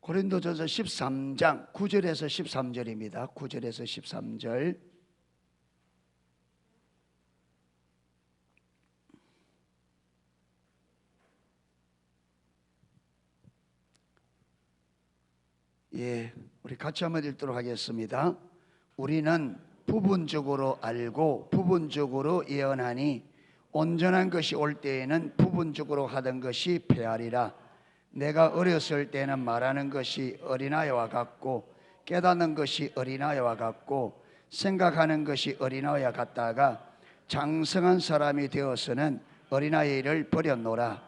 고린도전서 13장 9절에서 13절입니다. 9절에서 13절. 예, 우리 같이 한번 읽도록 하겠습니다. 우리는 부분적으로 알고 부분적으로 예언하니 온전한 것이 올 때에는 부분적으로 하던 것이 패하리라. 내가 어렸을 때는 말하는 것이 어린아이와 같고 깨닫는 것이 어린아이와 같고 생각하는 것이 어린아이와 같다가 장성한 사람이 되어서는 어린아이를 버렸노라.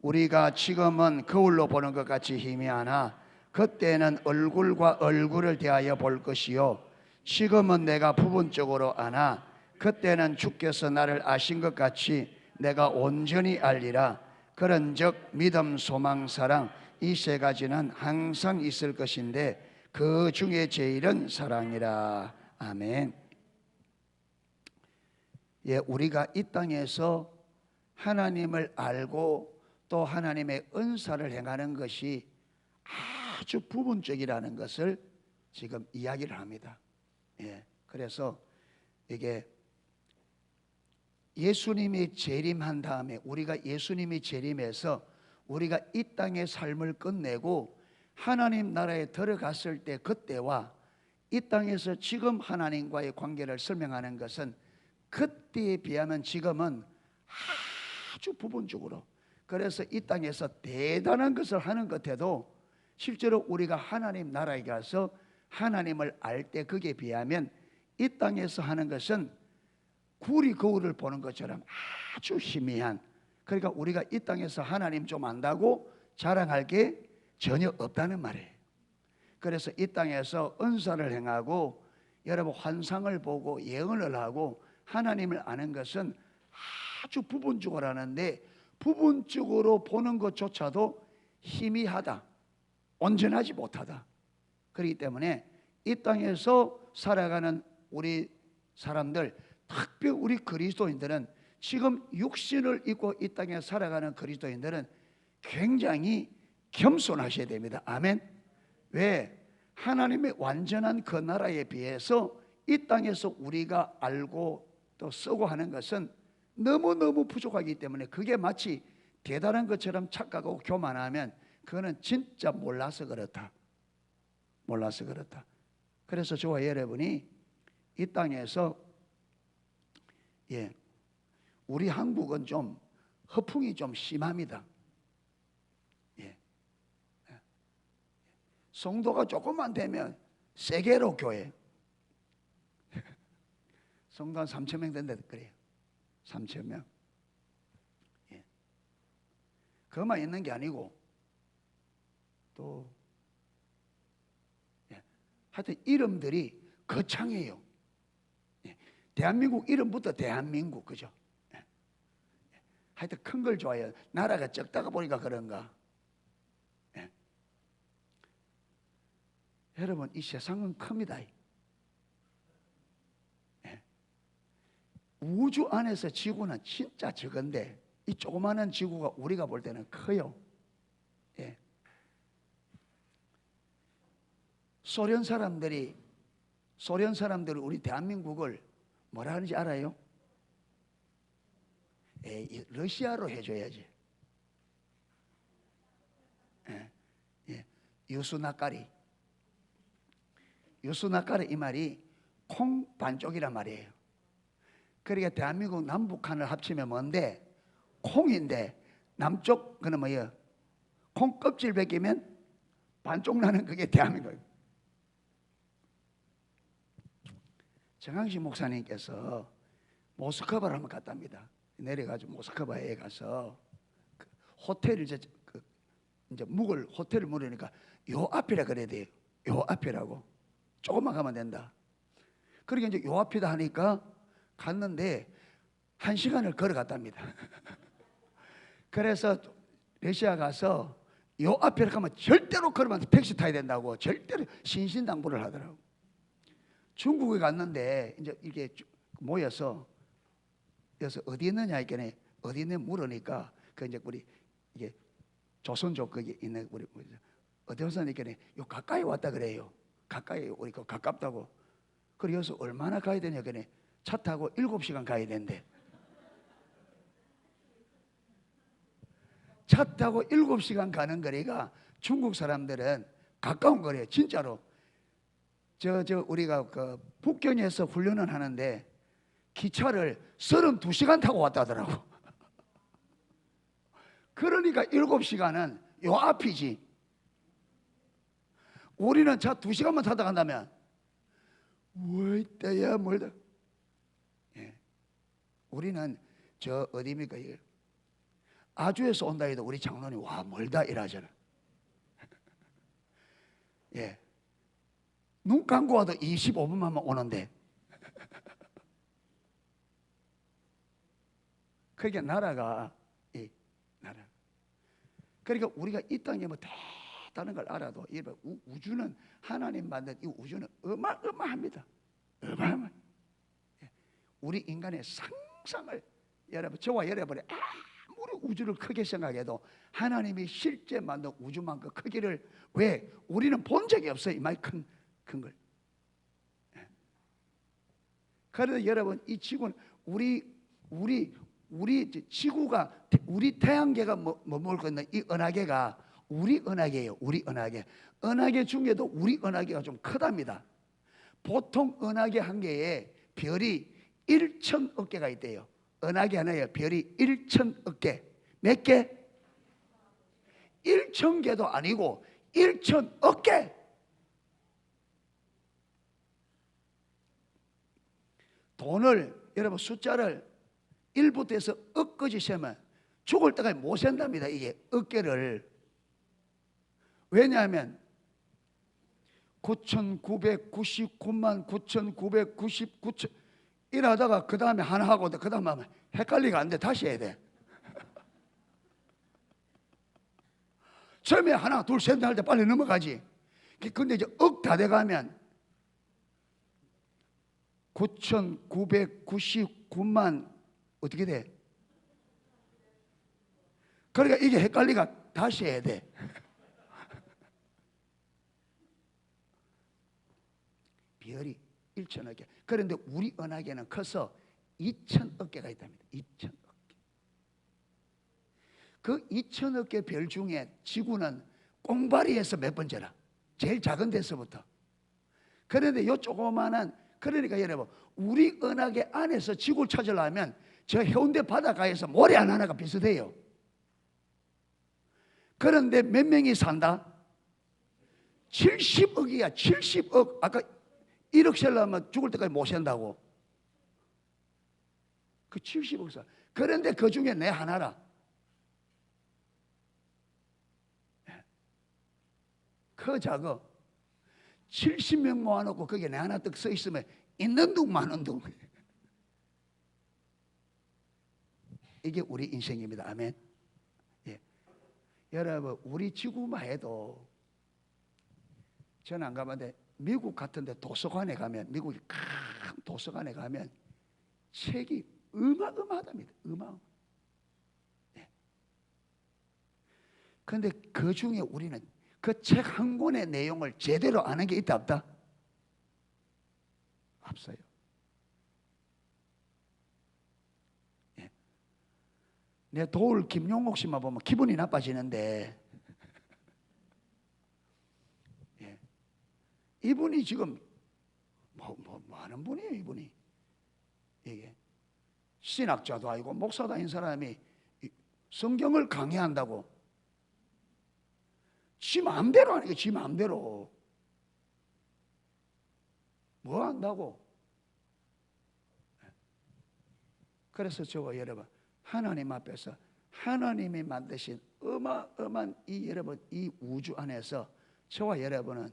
우리가 지금은 거울로 보는 것 같이 희미하나 그때는 얼굴과 얼굴을 대하여 볼 것이요 지금은 내가 부분적으로 아나 그때는 주께서 나를 아신 것 같이 내가 온전히 알리라. 그런즉 믿음, 소망, 사랑 이 세 가지는 항상 있을 것인데 그 중에 제일은 사랑이라. 아멘. 예, 우리가 이 땅에서 하나님을 알고 또 하나님의 은사를 행하는 것이 아주 부분적이라는 것을 지금 이야기를 합니다. 예, 그래서 이게 예수님이 재림한 다음에 우리가 예수님이 재림해서 우리가 이 땅의 삶을 끝내고 하나님 나라에 들어갔을 때 그때와 이 땅에서 지금 하나님과의 관계를 설명하는 것은 그때에 비하면 지금은 아주 부분적으로, 그래서 이 땅에서 대단한 것을 하는 것에도 실제로 우리가 하나님 나라에 가서 하나님을 알 때 그게 비하면 이 땅에서 하는 것은 구리 거울을 보는 것처럼 아주 희미한, 그러니까 우리가 이 땅에서 하나님 좀 안다고 자랑할 게 전혀 없다는 말이에요. 그래서 이 땅에서 은사를 행하고 여러분 환상을 보고 예언을 하고 하나님을 아는 것은 아주 부분적으로 하는데 부분적으로 보는 것조차도 희미하다, 온전하지 못하다. 그렇기 때문에 이 땅에서 살아가는 우리 사람들, 특별히 우리 그리스도인들은 지금 육신을 입고 이 땅에 살아가는 그리스도인들은 굉장히 겸손하셔야 됩니다. 아멘. 왜? 하나님의 완전한 그 나라에 비해서 이 땅에서 우리가 알고 또 쓰고 하는 것은 너무너무 부족하기 때문에 그게 마치 대단한 것처럼 착각하고 교만하면 그거는 진짜 몰라서 그렇다. 몰라서 그렇다. 그래서 저와 여러분이 이 땅에서 우리 한국은 좀 허풍이 좀 심합니다. 성도가 조금만 되면 세계로 교회. 성도 한 3,000명 된다 그래요. 3,000명. 그것만 있는 게 아니고 또 하여튼 이름들이 거창해요. 대한민국 이름부터 대한민국, 그죠? 하여튼 큰 걸 좋아해요. 나라가 적다가 보니까 그런가. 여러분, 이 세상은 큽니다. 우주 안에서 지구는 진짜 적은데 이 조그마한 지구가 우리가 볼 때는 커요. 소련 사람들이 우리 대한민국을 뭐라 하는지 알아요? 러시아로 해줘야지. 유수나까리 이 말이 콩 반쪽이란 말이에요. 그러니까 대한민국 남북한을 합치면 뭔데? 콩인데 남쪽 그는 뭐예요? 콩 껍질 벗기면 반쪽 나는 그게 대한민국이에요. 정항식 목사님께서 모스크바를 한번 갔답니다. 내려가지고 모스크바에 가서 그 호텔을 이제 묵을 호텔을 물으니까 요 앞이라 그래야 돼요. 요 앞이라고. 조금만 가면 된다. 그러니까 이제 요 앞이다 하니까 갔는데 1시간을 걸어갔답니다. 그래서 러시아 가서 요 앞이라 가면 절대로 걸으면 택시 타야 된다고 절대로 신신당부를 하더라고. 중국에 갔는데 이제 이게 모여서 그래서 어디 있느냐 했더니 어디 있느냐 물으니까 그 이제 우리 이게 조선족 거기 있는 우리 어디 왔으니까 요 가까이 왔다 그래요. 가까이 오니까 가깝다고. 그리고 여기서 얼마나 가야 되냐 그래. 차 타고 7시간 가야 된대. 차 타고 7시간 가는 거리가 중국 사람들은 가까운 거리예요. 진짜로. 우리가 그 북경에서 훈련을 하는데 기차를 32시간 타고 왔다더라고. 그러니까 7시간은 요 앞이지. 우리는 차 2시간만 타다 간다면 왜 때야 멀다. 예. 우리는 저 어디입니까 이게? 아주에서 온다 해도 우리 장로님 와 멀다 이러잖아. 예. 눈 감고 와도 25분만 오는데. 그러니까 나라가 나라. 그러니까 우리가 이 땅에 뭐 대단한 걸 알아도 우주는 하나님 만든 이 우주는 어마어마합니다. 어마어마. 우리 인간의 상상을 여러분 저와 여러분의 아무리 우주를 크게 생각해도 하나님이 실제 만든 우주만큼 크기를 왜 우리는 본 적이 없어요. 이만큼 큰 걸. 그래서 여러분 이 지구는 우리 지구가 우리 태양계가 머물고 있는 이 은하계가 우리 은하계예요. 우리 은하계. 은하계 중에도 우리 은하계가 좀 크답니다. 보통 은하계 한 개에 별이 1,000억 개가 있대요. 은하계 하나에 별이 1,000억 개. 몇 개? 1,000개도 아니고 1,000억 개. 돈을 여러분 숫자를 1부터 해서 억까지 세면 죽을 때까지 못 센답니다. 이게 어깨를. 왜냐하면 9,999만 9,999천 이러다가 그 다음에 하나 하고 그 다음에 하면 헷갈리가 안 돼. 다시 해야 돼. 처음에 하나 둘 셋 할 때 빨리 넘어가지. 근데 이제 억 다 돼가면 9,999만 어떻게 돼? 그러니까 이게 헷갈리가 다시 해야 돼. 별이 1,000억 개. 그런데 우리 은하계는 커서 2,000억 개가 있답니다. 2,000억 개. 그 2,000억 개 별 중에 지구는 꽁바리에서 몇 번째라? 제일 작은 데서부터. 그런데 요 조그마한 그러니까 여러분 우리 은하계 안에서 지구를 찾으려면 저 해운대 바닷가에서 모래 하나가 비슷해요. 그런데 몇 명이 산다? 70억이야. 70억. 아까 1억 셀려면 죽을 때까지 못 산다고. 그 70억 살. 그런데 그 중에 내 하나라. 그 작어. 70명 모아놓고 거기에 내 하나 떡 서 있으면 있는 둥 마는 둥. 이게 우리 인생입니다. 아멘. 예. 여러분 우리 지구만 해도 저는 안 가봤는데 미국 같은데 도서관에 가면 미국이 큰 도서관에 가면 책이 어마어마하답니다. 어마어마. 예. 그런데 그 중에 우리는 그 책 한 권의 내용을 제대로 아는 게 있다 없다? 없어요. 예. 내 도울 김용옥 씨만 보면 기분이 나빠지는데 예. 이분이 지금 뭐 하는 분이에요. 이분이 이게 신학자도 아니고 목사도 아닌 사람이 성경을 강의한다고 지 마음대로 하는 게 지 마음대로 뭐 한다고. 그래서 저와 여러분 하나님 앞에서 하나님이 만드신 어마어마한 이 여러분 이 우주 안에서 저와 여러분은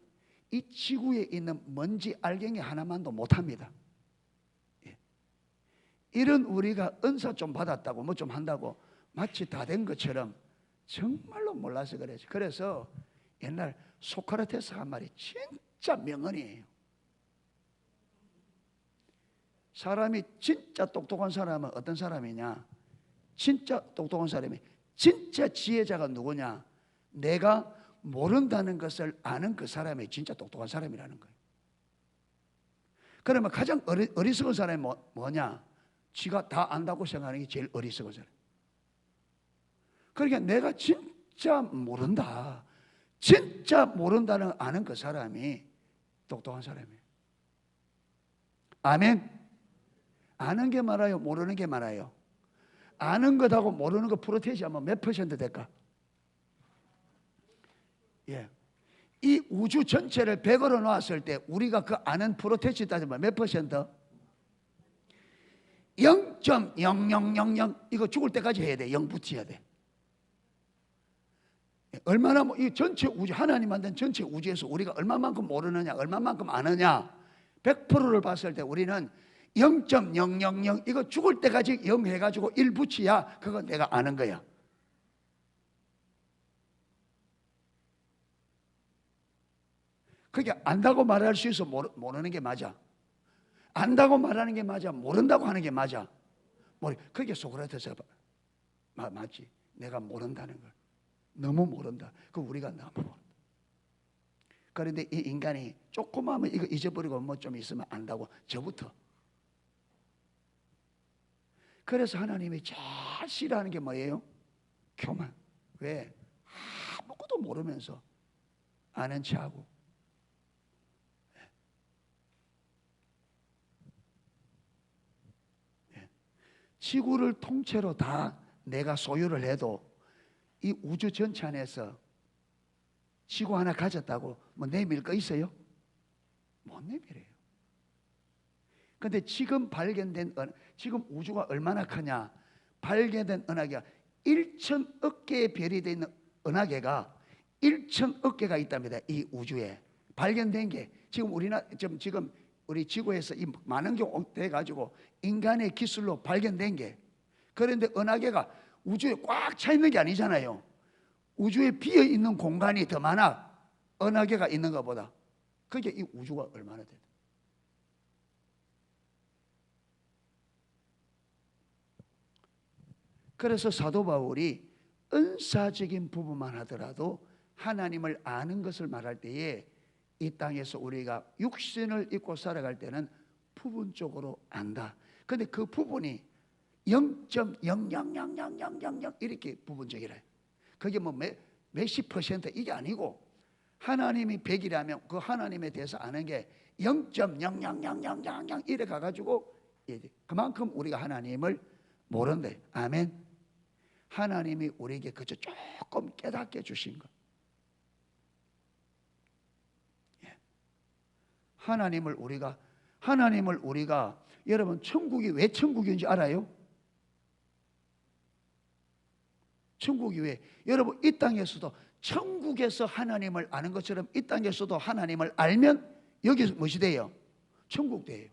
이 지구에 있는 먼지 알갱이 하나만도 못합니다. 예. 이런 우리가 은사 좀 받았다고 뭐 좀 한다고 마치 다 된 것처럼 정말로 몰라서 그래요. 그래서 옛날 소크라테스 한 말이 진짜 명언이에요. 사람이 진짜 똑똑한 사람은 어떤 사람이냐? 진짜 똑똑한 사람이 진짜 지혜자가 누구냐? 내가 모른다는 것을 아는 그 사람이 진짜 똑똑한 사람이라는 거예요. 그러면 가장 어리석은 사람이 뭐냐? 지가 다 안다고 생각하는 게 제일 어리석은 사람. 그러니까 내가 진짜 모른다, 진짜 모른다는 아는 그 사람이 똑똑한 사람이에요. 아멘. 아는 게 많아요, 모르는 게 많아요? 아는 것하고 모르는 것 프로테이지 하면 몇 퍼센트 될까? 예. 이 우주 전체를 100으로 놓았을 때 우리가 그 아는 프로테이지 따지면 몇 퍼센트? 0.0000 이거 죽을 때까지 해야 돼. 0 붙여야 돼. 얼마나 이 전체 우주, 하나님 만든 전체 우주에서 우리가 얼마만큼 모르느냐, 얼마만큼 아느냐, 100%를 봤을 때 우리는 0.000 이거 죽을 때까지 0 해가지고 1 붙여야 그거 내가 아는 거야. 그게 안다고 말할 수 있어. 모르는 게 맞아. 안다고 말하는 게 맞아. 모른다고 하는 게 맞아. 그게 소크라테스가 맞지. 내가 모른다는 걸. 너무 모른다. 그 우리가 너무 모른다. 그런데 이 인간이 조그마하면 이거 잊어버리고 뭐 좀 있으면 안다고 저부터. 그래서 하나님이 제일 싫어하는 게 뭐예요? 교만. 왜? 아무것도 모르면서 아는 체하고. 지구를 통째로 다 내가 소유를 해도 이 우주 전체 안에서 지구 하나 가졌다고 뭐 내밀 거 있어요? 못 내밀어요. 근데 지금 발견된 지금 우주가 얼마나 크냐? 발견된 은하계가 1,000억 개의 별이 되어 있는 은하계가 1,000억 개가 있답니다. 이 우주에 발견된 게 지금 지금 우리 지구에서 이 많은 게 돼 가지고 인간의 기술로 발견된 게. 그런데 은하계가 우주에 꽉 차 있는 게 아니잖아요. 우주에 비어 있는 공간이 더 많아. 은하계가 있는 것보다. 그게 이 우주가 얼마나 돼? 그래서 사도 바울이 은사적인 부분만 하더라도 하나님을 아는 것을 말할 때에 이 땅에서 우리가 육신을 입고 살아갈 때는 부분적으로 안다. 근데 그 부분이 0.0000000 이렇게 부분적이래. 그게 뭐 몇십 퍼센트 이게 아니고 하나님이 100이라면 그 하나님에 대해서 아는 게 0.0000000 이래 가가지고 그만큼 우리가 하나님을 모른대. 아멘. 하나님이 우리에게 그저 조금 깨닫게 주신 것. 하나님을 우리가 여러분 천국이 왜 천국인지 알아요? 천국이 왜? 여러분 이 땅에서도 천국에서 하나님을 아는 것처럼 이 땅에서도 하나님을 알면 여기서 무엇이 돼요? 천국 돼요.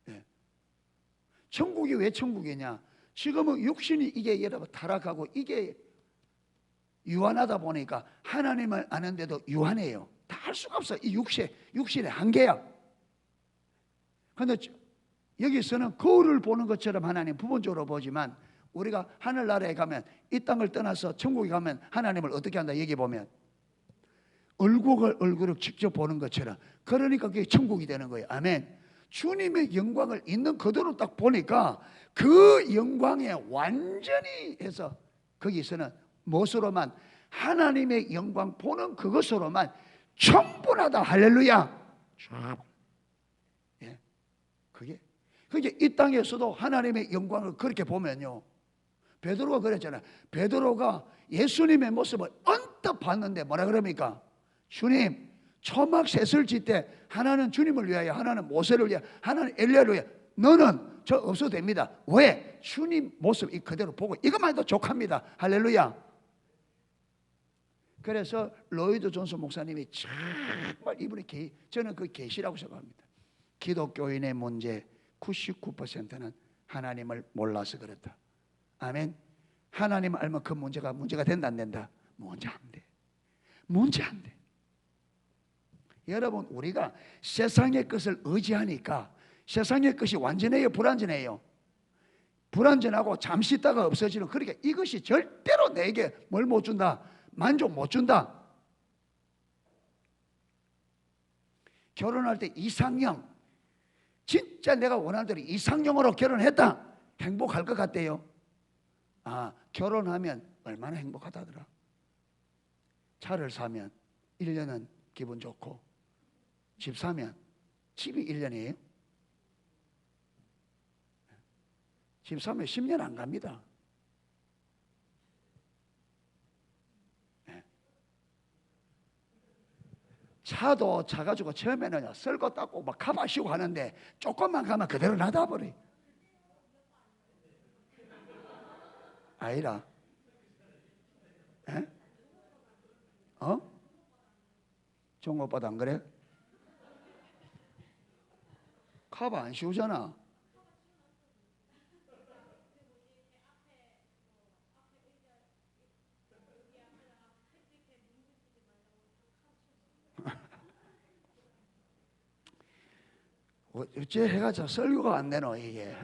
네. 천국이 왜 천국이냐? 지금은 육신이 이게 여러분 타락하고 이게 유한하다 보니까 하나님을 아는데도 유한해요. 다 할 수가 없어. 이 육신의 한계야. 그런데 여기서는 거울을 보는 것처럼 하나님 부분적으로 보지만 우리가 하늘나라에 가면 이 땅을 떠나서 천국에 가면 하나님을 어떻게 한다? 여기 보면 얼굴을 직접 보는 것처럼. 그러니까 그게 천국이 되는 거예요. 아멘. 주님의 영광을 있는 그대로 딱 보니까 그 영광에 완전히 해서 거기서는 무엇으로만 하나님의 영광 보는 그것으로만 충분하다. 할렐루야. 예, 그게 이 땅에서도 하나님의 영광을 그렇게 보면요. 베드로가 그랬잖아요. 베드로가 예수님의 모습을 언뜻 봤는데 뭐라 그럽니까? 주님, 초막 셋을 짓 때 하나는 주님을 위하여, 하나는 모세를 위하여, 하나는 엘리야를 위하여. 너는 저 없어도 됩니다. 왜? 주님 모습 이 그대로 보고 이것만 해도 족합니다. 할렐루야. 그래서 로이드 존슨 목사님이 정말 이분의 저는 그 계시라고 생각합니다. 기독교인의 문제 99%는 하나님을 몰라서 그렇다. 아멘. 하나님을 알면 그 문제가 된다 안 된다? 문제 안 돼. 문제 안 돼. 여러분 우리가 세상의 것을 의지하니까 세상의 것이 완전해요, 불완전해요? 불완전하고 잠시 있다가 없어지는. 그러니까 이것이 절대로 내게 뭘 못 준다? 만족 못 준다. 결혼할 때 이상형, 진짜 내가 원하는 대로 이상형으로 결혼했다, 행복할 것 같대요. 결혼하면 얼마나 행복하다더라. 차를 사면 1년은 기분 좋고, 집 사면, 집이 1년이에요? 집 사면 10년 안 갑니다. 차도 차 가지고 처음에는 썰고 닦고 막 가마시고 하는데 조금만 가면 그대로 놔둬버려. 아니라, 종오빠도 안 그래? 카바 안 씌우잖아. 어째 해가지고 설교가 안 되노 이게.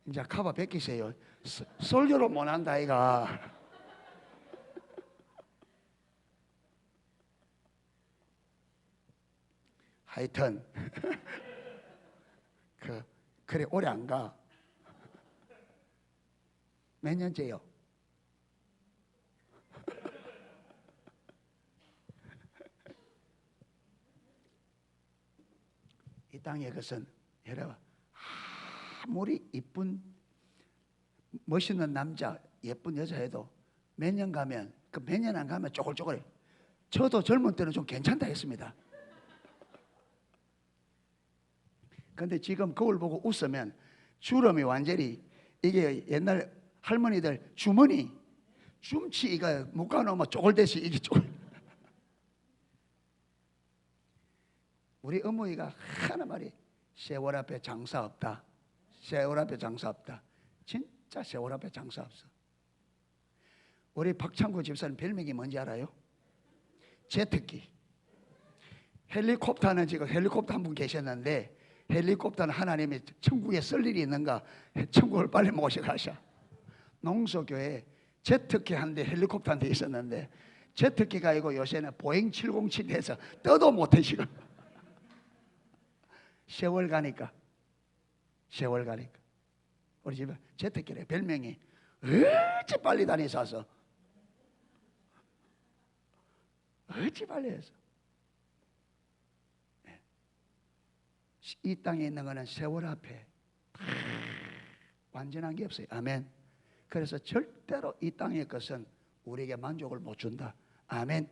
이제 카바 베끼세요. 설교로 못한다 아이가. 하여튼 그래 오래 안 가. 몇 년째요? 이 땅의 것은 여러분, 아무리 이쁜 멋있는 남자, 예쁜 여자해도 몇 년 가면, 그 몇 년 안 가면 쪼글쪼글해. 저도 젊은 때는 좀 괜찮다 했습니다. 근데 지금 거울 보고 웃으면 주름이 완전히, 이게 옛날 할머니들 주머니, 줌치 이거 묶어놓으면 쪼글대시 이게 쪼글. 우리 어머니가 하나 말이, 세월 앞에 장사 없다. 세월 앞에 장사 없다. 진짜 세월 앞에 장사 없어. 우리 박창구 집사님 별명이 뭔지 알아요? 제트기. 헬리콥터는 지금 헬리콥터 한 분 계셨는데, 헬리콥터는 하나님이 천국에 쓸 일이 있는가 천국을 빨리 모셔가셔. 농소교회 제트기 한 대, 헬리콥터 한 대 있었는데, 제트기가 아니고 요새는 보잉 707에서 떠도 못해 지금. 세월 가니까 우리 집에 제트기래. 별명이 어찌 빨리 다니셔서, 어찌 빨리 해서. 이 땅에 있는 거는 세월 앞에 완전한 게 없어요. 아멘. 그래서 절대로 이 땅의 것은 우리에게 만족을 못 준다. 아멘.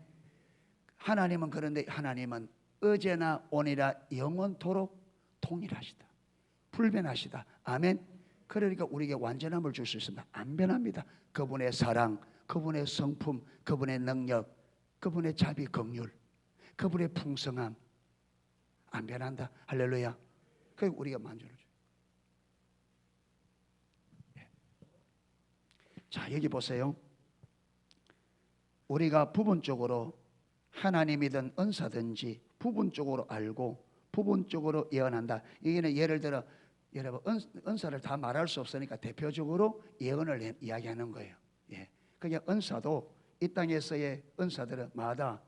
하나님은, 그런데 하나님은 어제나 오늘이나 영원토록 동일하시다. 불변하시다. 아멘. 그러니까 우리에게 완전함을 줄 수 있습니다. 안 변합니다. 그분의 사랑, 그분의 성품, 그분의 능력, 그분의 자비, 긍휼, 그분의 풍성함 안 변한다. 할렐루야. 그게 우리가 만족을 줘요. 자, 여기 보세요. 우리가 부분적으로 하나님이든 은사든지 부분적으로 알고 부분적으로 예언한다. 이게는 예를 들어, 여러분 은사를 다 말할 수 없으니까 대표적으로 예언을 이야기하는 거예요. 예. 그게 은사도 이 땅에서의 은사들은 마다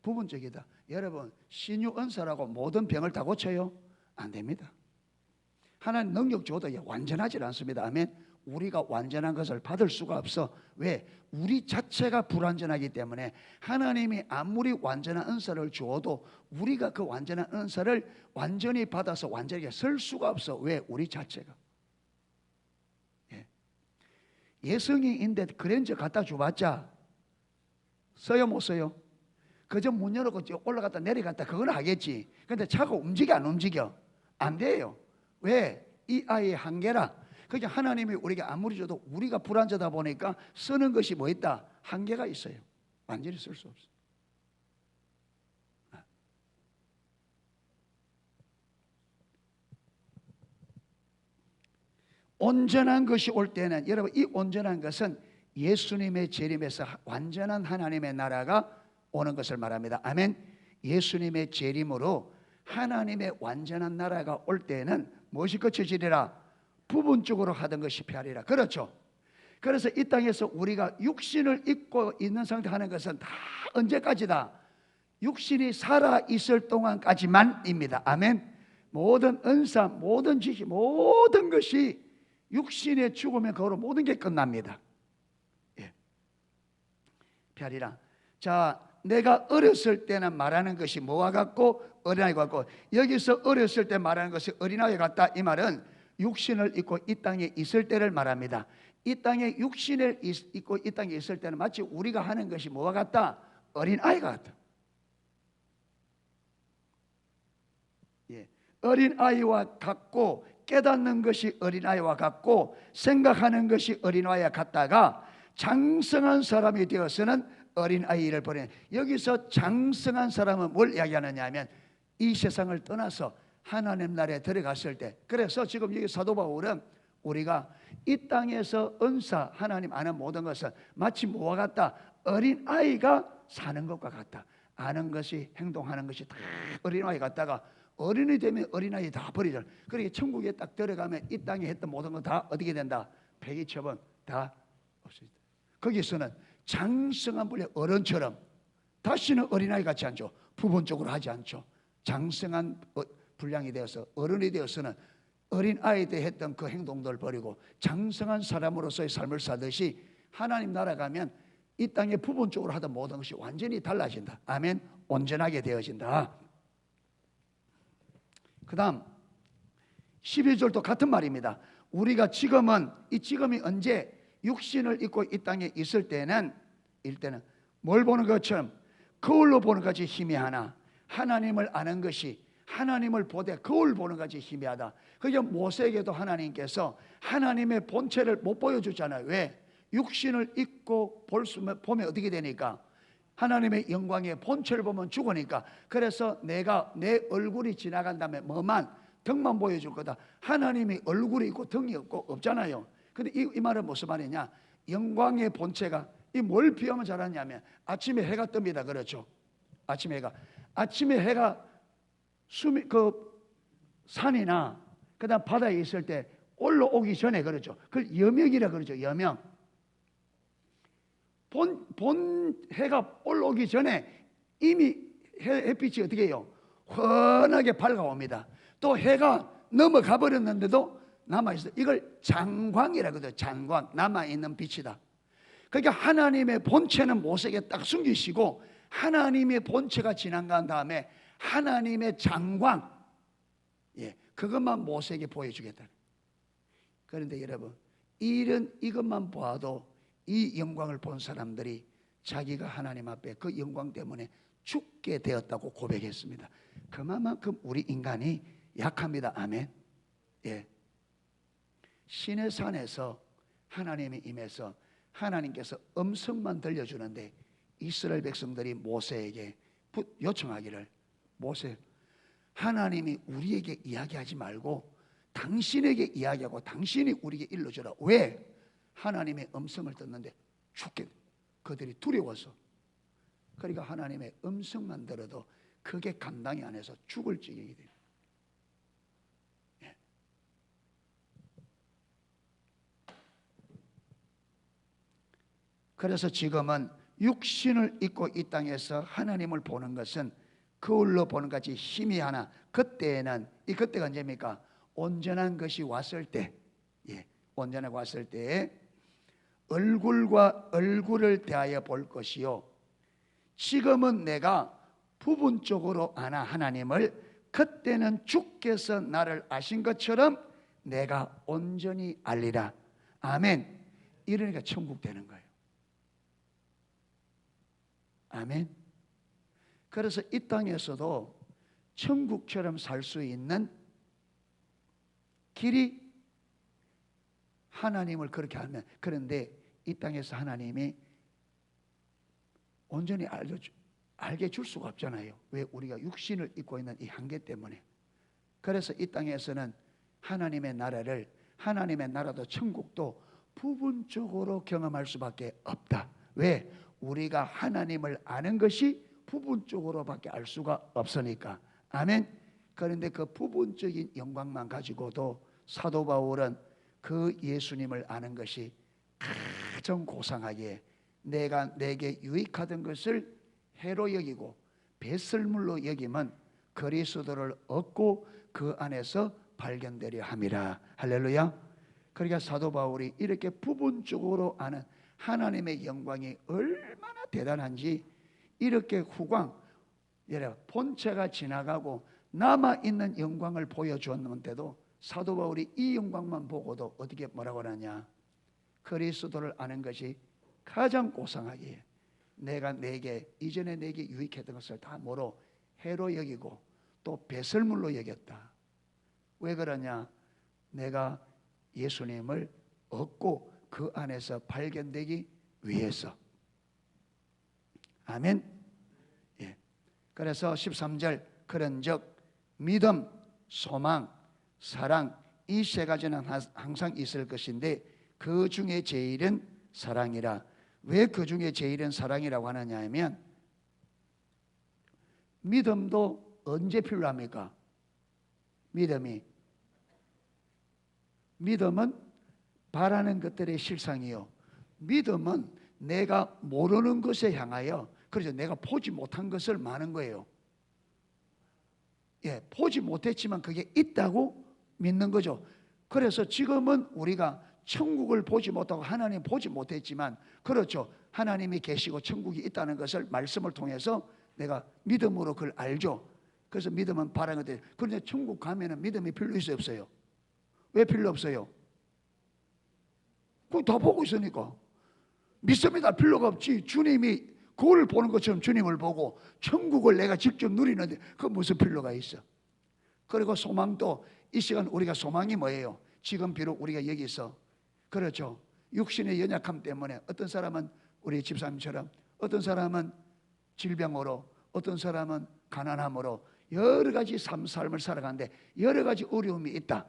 부분적이다. 여러분, 신유 은사라고 모든 병을 다 고쳐요? 안 됩니다. 하나님 능력 줘도 완전하지 않습니다. 아멘. 우리가 완전한 것을 받을 수가 없어. 왜? 우리 자체가 불완전하기 때문에 하나님이 아무리 완전한 은사를 주어도 우리가 그 완전한 은사를 완전히 받아서 완전하게 쓸 수가 없어. 왜? 우리 자체가. 예성이인데 그랜저 갖다 줘봤자 써요 못 써요? 그저 문 열고 올라갔다 내려갔다 그건 하겠지. 근데 차가 움직여 안 움직여? 안 돼요. 왜? 이 아이의 한계라. 그게 하나님이 우리에게 아무리 줘도 우리가 불완전하다 보니까 쓰는 것이 뭐 있다? 한계가 있어요. 완전히 쓸 수 없어. 온전한 것이 올 때는, 여러분, 이 온전한 것은 예수님의 재림에서 완전한 하나님의 나라가 오는 것을 말합니다. 아멘. 예수님의 재림으로 하나님의 완전한 나라가 올 때는 무엇이 거쳐지리라? 부분적으로 하던 것이 피하리라. 그렇죠? 그래서 이 땅에서 우리가 육신을 입고 있는 상태 하는 것은 다 언제까지다? 육신이 살아있을 동안까지만입니다. 아멘. 모든 은사, 모든 지식, 모든 것이 육신의 죽으면 그거로 모든 게 끝납니다. 예. 피하리라. 자, 내가 어렸을 때는 말하는 것이 뭐와 같고 어린아이 같고, 여기서 어렸을 때 말하는 것이 어린아이 같다, 이 말은 육신을 입고 이 땅에 있을 때를 말합니다. 이 땅에 육신을 입고 이 땅에 있을 때는 마치 우리가 하는 것이 뭐와 같다? 어린아이가 같다. 예. 어린아이와 같고 깨닫는 것이 어린아이와 같고 생각하는 것이 어린아이와 같다가 장성한 사람이 되어서는 어린아이를 버리는, 여기서 장성한 사람은 뭘 이야기하느냐 하면 이 세상을 떠나서 하나님 나라에 들어갔을 때, 그래서 지금 여기 사도 바울은 우리가 이 땅에서 은사 하나님 아는 모든 것은 마치 뭐와 같다? 어린아이가 사는 것과 같다. 아는 것이 행동하는 것이 다 어린아이 같다가 어른이 되면 어린아이 다 버리잖아. 그러니까 천국에 딱 들어가면 이 땅에 했던 모든 건 다 어떻게 된다? 폐기 처분 다 없어진다. 거기서는 장성한 분의 어른처럼 다시는 어린아이 같지 않죠. 부분적으로 하지 않죠. 장성한 분량이 되어서 어른이 되어서는 어린아이 때 했던 그 행동들을 버리고 장성한 사람으로서의 삶을 사듯이 하나님 나라 가면 이 땅에 부분적으로 하던 모든 것이 완전히 달라진다. 아멘. 온전하게 되어진다. 그 다음 12절도 같은 말입니다. 우리가 지금은, 이 지금이 언제? 육신을 입고 이 땅에 있을 때는 뭘 보는 것처럼 거울로 보는 것이 희미하나 하나님을 아는 것이 하나님을 보되 거울 보는 것이 희미하다. 그게 모세에게도 하나님께서 하나님의 본체를 못 보여주잖아요. 왜? 육신을 입고 보면 어떻게 되니까? 하나님의 영광의 본체를 보면 죽으니까. 그래서 내가 내 얼굴이 지나간 다음에 뭐만 등만 보여줄 거다. 하나님이 얼굴이 있고 등이 없잖아요. 근데 이 말은 무슨 말이냐? 영광의 본체가 이 뭘 비하면 잘하냐면 아침에 해가 뜹니다. 그렇죠? 아침에 해가 그 산이나 그다음 바다에 있을 때 올라오기 전에, 그렇죠? 그걸 여명이라 그러죠. 여명. 본 해가 올라오기 전에 이미 햇빛이 어떻게 해요? 환하게 밝아옵니다. 또 해가 넘어가 버렸는데도 남아있어요. 이걸 장광이라 그러죠. 장광, 남아있는 빛이다. 그러니까 하나님의 본체는 모세에게 딱 숨기시고 하나님의 본체가 지나간 다음에 하나님의 장광, 그것만 모세에게 보여주겠다. 그런데 여러분, 이것만 봐도 이 영광을 본 사람들이 자기가 하나님 앞에 그 영광 때문에 죽게 되었다고 고백했습니다. 그만큼 우리 인간이 약합니다. 아멘. 예. 신의 산에서 하나님이 임해서 하나님께서 음성만 들려주는데 이스라엘 백성들이 모세에게 요청하기를, 모세, 하나님이 우리에게 이야기하지 말고 당신에게 이야기하고 당신이 우리에게 일러주라. 왜? 하나님의 음성을 듣는데 죽게, 그들이 두려워서. 그러니까 하나님의 음성만 들어도 그게 감당이 안 해서 죽을 지경이 돼요. 그래서 지금은 육신을 입고 이 땅에서 하나님을 보는 것은 거울로 보는 것이 희미하나 그때가 언제입니까? 온전한 것이 왔을 때, 온전하게 왔을 때에 얼굴과 얼굴을 대하여 볼 것이요, 지금은 내가 부분적으로 아나 하나님을 그때는 주께서 나를 아신 것처럼 내가 온전히 알리라. 아멘. 이러니까 천국 되는 거예요. 아멘. 그래서 이 땅에서도 천국처럼 살 수 있는 길이 하나님을 그렇게 알면, 그런데 이 땅에서 하나님이 온전히 알게 줄 수가 없잖아요. 왜? 우리가 육신을 입고 있는 이 한계 때문에. 그래서 이 땅에서는 하나님의 나라도 천국도 부분적으로 경험할 수밖에 없다. 왜? 우리가 하나님을 아는 것이 부분적으로밖에 알 수가 없으니까. 아멘. 그런데 그 부분적인 영광만 가지고도 사도 바울은 그 예수님을 아는 것이 가장 고상하기에 내가 내게 유익하던 것을 해로 여기고 배설물로 여기면 그리스도를 얻고 그 안에서 발견되려 함이라. 할렐루야. 그러니까 사도 바울이 이렇게 부분적으로 아는 하나님의 영광이 얼마나 대단한지 이렇게 후광, 본체가 지나가고 남아있는 영광을 보여주었는데도 사도 바울이 이 영광만 보고도 어떻게 뭐라고 하냐, 그리스도를 아는 것이 가장 고상하기에 내가 내게 이전에 내게 유익했던 것을 다 뭐로 해로 여기고 또 배설물로 여겼다. 왜 그러냐? 내가 예수님을 얻고 그 안에서 발견되기 위해서. 아멘. 예. 그래서 13절 그런즉 믿음, 소망, 사랑 이 세 가지는 항상 있을 것인데 그 중에 제일은 사랑이라. 왜 그 중에 제일은 사랑이라고 하느냐 하면 믿음도 언제 필요합니까? 믿음은 바라는 것들의 실상이요, 믿음은 내가 모르는 것에 향하여, 그래서 내가 보지 못한 것을 많은 거예요. 예, 보지 못했지만 그게 있다고 믿는 거죠. 그래서 지금은 우리가 천국을 보지 못하고 하나님 보지 못했지만, 그렇죠, 하나님이 계시고 천국이 있다는 것을 말씀을 통해서 내가 믿음으로 그걸 알죠. 그래서 믿음은 바라는 것들. 그런데 천국 가면은 믿음이 필요 있어요, 없어요? 왜 필요 없어요? 그거 다 보고 있으니까. 믿음이 다 필요가 없지. 주님이 그걸 보는 것처럼 주님을 보고 천국을 내가 직접 누리는데 그 무슨 필요가 있어? 그리고 소망도 이 시간 우리가 소망이 뭐예요? 지금 비록 우리가 여기서, 그렇죠, 육신의 연약함 때문에 어떤 사람은 우리 집사님처럼, 어떤 사람은 질병으로, 어떤 사람은 가난함으로 여러 가지 삶을 살아가는데 여러 가지 어려움이 있다.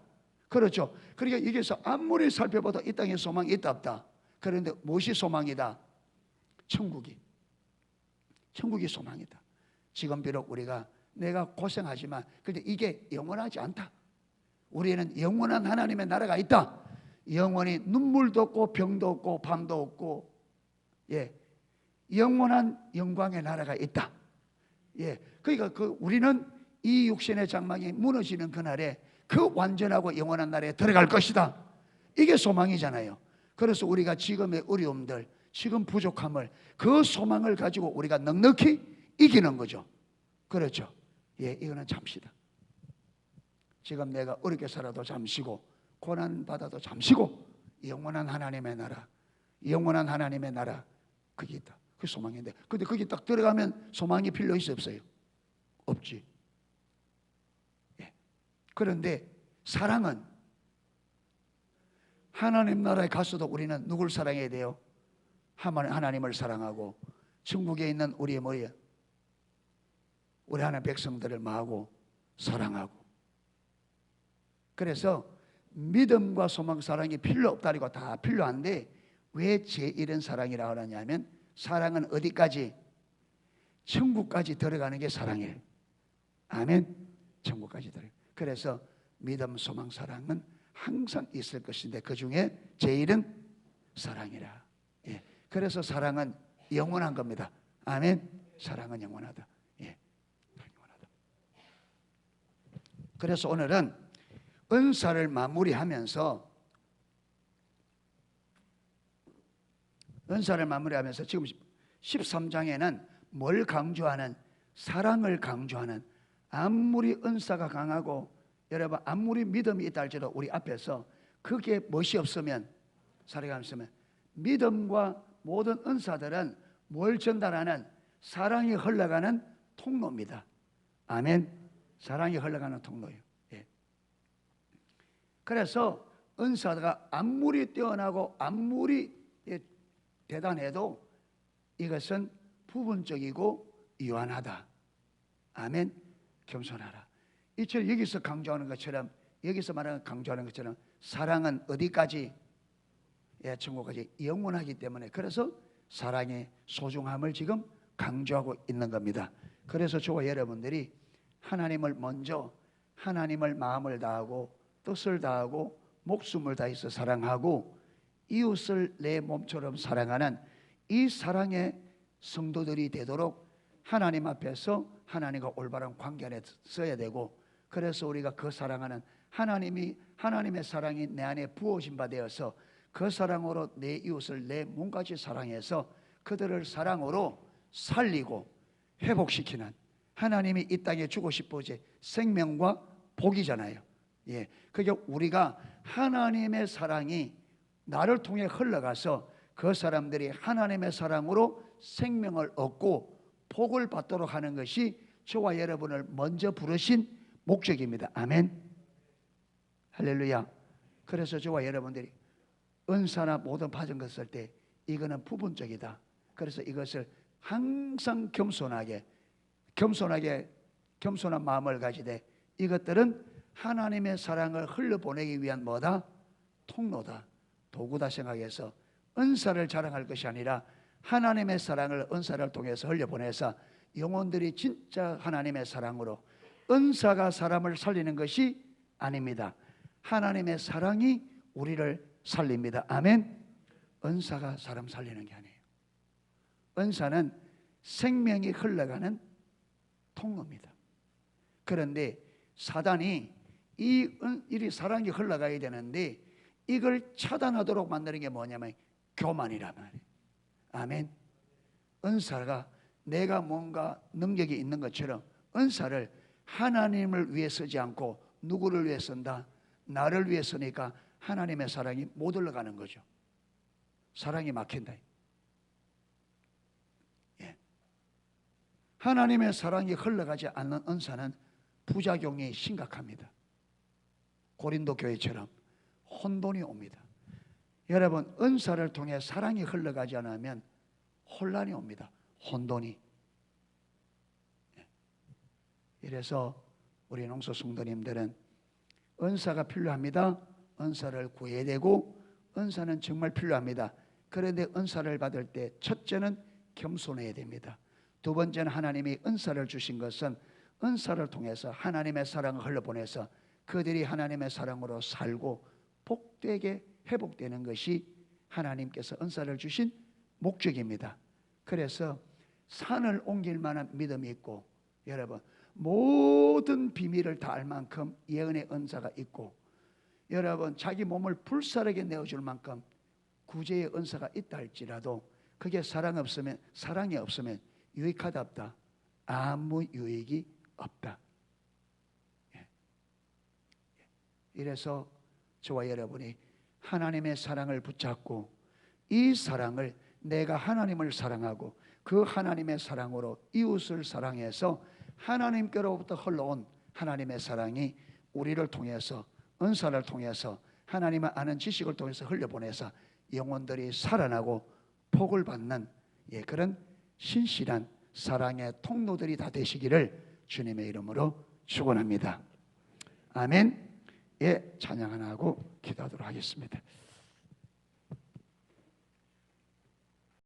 그렇죠. 그러니까 여기서 아무리 살펴봐도 이 땅에 소망이 있다 없다. 그런데 무엇이 소망이다? 천국이 소망이다. 지금 비록 우리가 내가 고생하지만 근데 이게 영원하지 않다. 우리는 영원한 하나님의 나라가 있다. 영원히 눈물도 없고 병도 없고 밤도 없고, 예, 영원한 영광의 나라가 있다. 예, 그러니까 우리는 이 육신의 장막이 무너지는 그날에 그 완전하고 영원한 나라에 들어갈 것이다. 이게 소망이잖아요. 그래서 우리가 지금의 어려움들, 지금 부족함을, 그 소망을 가지고 우리가 넉넉히 이기는 거죠. 그렇죠. 예, 이거는 잠시다. 지금 내가 어렵게 살아도 잠시고 고난 받아도 잠시고 영원한 하나님의 나라, 영원한 하나님의 나라, 그게 있다. 그게 소망인데, 근데 거기 딱 들어가면 소망이 필요 있어 없어요? 없지. 예. 그런데 사랑은 하나님 나라에 가서도 우리는 누굴 사랑해야 돼요? 하나님을 사랑하고 천국에 있는 우리의 뭐예요? 우리 하나님 백성들을 마하고 사랑하고. 그래서 믿음과 소망, 사랑이 필요 없다리고 다 필요한데 왜 제1은 사랑이라고 하냐면 사랑은 어디까지? 천국까지 들어가는 게 사랑이에요. 아멘. 천국까지 들어가요. 그래서 믿음, 소망, 사랑은 항상 있을 것인데 그 중에 제1은 사랑이라. 예. 그래서 사랑은 영원한 겁니다. 아멘. 사랑은 영원하다. 예. 영원하다. 그래서 오늘은 은사를 마무리하면서 지금 13장에는 뭘 강조하는? 사랑을 강조하는. 아무리 은사가 강하고 여러분 아무리 믿음이 있다 할지라도 우리 앞에서 그게 멋이 없으면, 사랑이 없으면, 믿음과 모든 은사들은 뭘 전달하는? 사랑이 흘러가는 통로입니다. 아멘. 사랑이 흘러가는 통로예요. 예. 그래서 은사가 아무리 뛰어나고 아무리 대단해도 이것은 부분적이고 유한하다. 아멘. 겸손하라. 이처럼 여기서 강조하는 것처럼, 여기서 말하는 강조하는 것처럼 사랑은 어디까지? 예, 천국까지 영원하기 때문에, 그래서 사랑의 소중함을 지금 강조하고 있는 겁니다. 그래서 저와 여러분들이 하나님을 먼저, 하나님을 마음을 다하고 뜻을 다하고 목숨을 다해서 사랑하고 이웃을 내 몸처럼 사랑하는 이 사랑의 성도들이 되도록 하나님 앞에서 하나님과 올바른 관계 안에 서야 되고, 그래서 우리가 그 사랑하는 하나님의 사랑이 내 안에 부어진 바 되어서 그 사랑으로 내 이웃을 내 몸같이 사랑해서 그들을 사랑으로 살리고 회복시키는, 하나님이 이 땅에 주고 싶어지 생명과 복이잖아요. 예, 그게 우리가 하나님의 사랑이 나를 통해 흘러가서 그 사람들이 하나님의 사랑으로 생명을 얻고 복을 받도록 하는 것이 저와 여러분을 먼저 부르신 목적입니다. 아멘. 할렐루야. 그래서 저와 여러분들이 은사나 모든 받은 것을 쓸 때 이거는 부분적이다. 그래서 이것을 항상 겸손한 마음을 가지되 이것들은 하나님의 사랑을 흘려보내기 위한 뭐다? 통로다, 도구다 생각해서 은사를 자랑할 것이 아니라 하나님의 사랑을 은사를 통해서 흘려보내서 영혼들이 진짜 하나님의 사랑으로, 은사가 사람을 살리는 것이 아닙니다. 하나님의 사랑이 우리를 살립니다. 아멘. 은사가 사람 살리는 게 아니에요. 은사는 생명이 흘러가는 통로입니다. 그런데 사단이 이 사랑이 흘러가야 되는데 이걸 차단하도록 만드는 게 뭐냐면 교만이란 말이에요. 아멘. 은사가 내가 뭔가 능력이 있는 것처럼 은사를 하나님을 위해 쓰지 않고 누구를 위해 쓴다? 나를 위해 쓰니까 하나님의 사랑이 못 흘러가는 거죠. 사랑이 막힌다. 예. 하나님의 사랑이 흘러가지 않는 은사는 부작용이 심각합니다. 고린도 교회처럼 혼돈이 옵니다. 여러분, 은사를 통해 사랑이 흘러가지 않으면 혼란이 옵니다. 혼돈이. 이래서 우리 농소 성도님들은 은사가 필요합니다. 은사를 구해야 되고 은사는 정말 필요합니다. 그런데 은사를 받을 때 첫째는 겸손해야 됩니다. 두 번째는 하나님이 은사를 주신 것은 은사를 통해서 하나님의 사랑을 흘려보내서 그들이 하나님의 사랑으로 살고 복되게 회복되는 것이 하나님께서 은사를 주신 목적입니다. 그래서 산을 옮길 만한 믿음이 있고, 여러분 모든 비밀을 다 알 만큼 예언의 은사가 있고, 여러분 자기 몸을 불사르게 내어줄 만큼 구제의 은사가 있다 할지라도 그게 사랑이 없으면 유익하다 없다? 아무 유익이 없다. 이래서 저와 여러분이 하나님의 사랑을 붙잡고 이 사랑을 내가 하나님을 사랑하고 그 하나님의 사랑으로 이웃을 사랑해서 하나님께로부터 흘러온 하나님의 사랑이 우리를 통해서, 은사를 통해서, 하나님을 아는 지식을 통해서 흘려보내서 영혼들이 살아나고 복을 받는 그런 신실한 사랑의 통로들이 다 되시기를 주님의 이름으로 축원합니다. 아멘. 예, 찬양 하나 하고 기도하도록 하겠습니다.